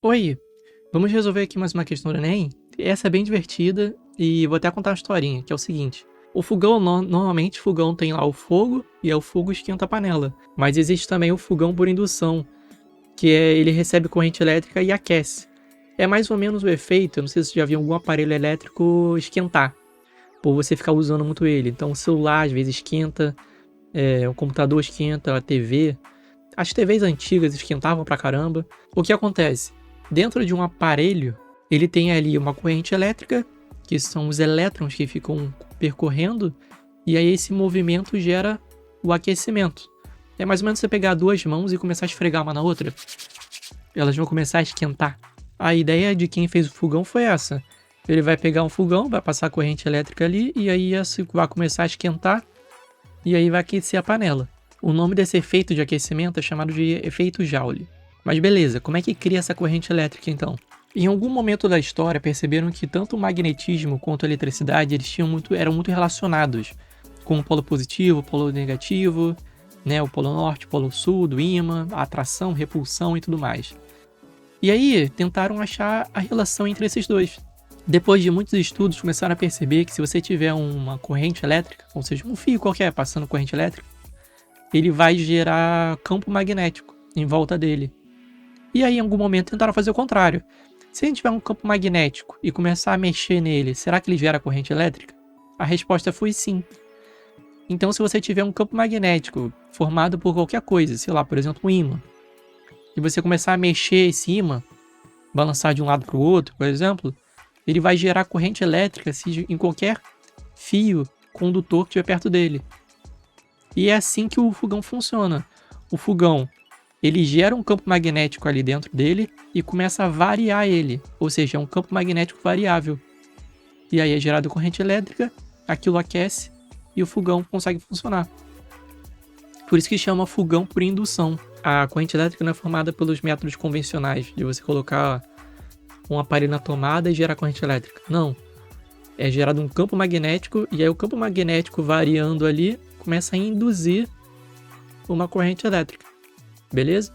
Oi, vamos resolver aqui mais uma questão do Enem? Essa é bem divertida e vou até contar uma historinha, que é o seguinte. O fogão, normalmente o fogão tem lá o fogo e o fogo esquenta a panela. Mas existe também o fogão por indução, ele recebe corrente elétrica e aquece. É mais ou menos o efeito, eu não sei se você já viu algum aparelho elétrico esquentar, por você ficar usando muito ele. Então o celular às vezes esquenta, o computador esquenta, a TV. As TVs antigas esquentavam pra caramba. O que acontece? Dentro de um aparelho, ele tem ali uma corrente elétrica, que são os elétrons que ficam percorrendo, e aí esse movimento gera o aquecimento. É mais ou menos você pegar duas mãos e começar a esfregar uma na outra. Elas vão começar a esquentar. A ideia de quem fez o fogão foi essa. Ele vai pegar um fogão, vai passar a corrente elétrica ali, e aí vai começar a esquentar, e aí vai aquecer a panela. O nome desse efeito de aquecimento é chamado de efeito Joule. Mas beleza, como é que cria essa corrente elétrica então? Em algum momento da história perceberam que tanto o magnetismo quanto a eletricidade eram muito relacionados, com o polo positivo, o polo negativo, o polo norte, o polo sul, do ímã, a atração, repulsão e tudo mais. E aí tentaram achar a relação entre esses dois. Depois de muitos estudos começaram a perceber que se você tiver uma corrente elétrica, ou seja, um fio qualquer passando corrente elétrica, ele vai gerar campo magnético em volta dele. E aí, em algum momento, tentaram fazer o contrário. Se a gente tiver um campo magnético e começar a mexer nele, será que ele gera corrente elétrica? A resposta foi sim. Então, se você tiver um campo magnético formado por qualquer coisa, sei lá, por exemplo, um ímã, e você começar a mexer esse ímã, balançar de um lado para o outro, por exemplo, ele vai gerar corrente elétrica em qualquer fio condutor que estiver perto dele. E é assim que o fogão funciona. O fogão, ele gera um campo magnético ali dentro dele e começa a variar ele. Ou seja, é um campo magnético variável. E aí é gerada corrente elétrica, aquilo aquece e o fogão consegue funcionar. Por isso que chama fogão por indução. A corrente elétrica não é formada pelos métodos convencionais, de você colocar um aparelho na tomada e gerar corrente elétrica. Não. É gerado um campo magnético e aí o campo magnético variando ali começa a induzir uma corrente elétrica. Beleza?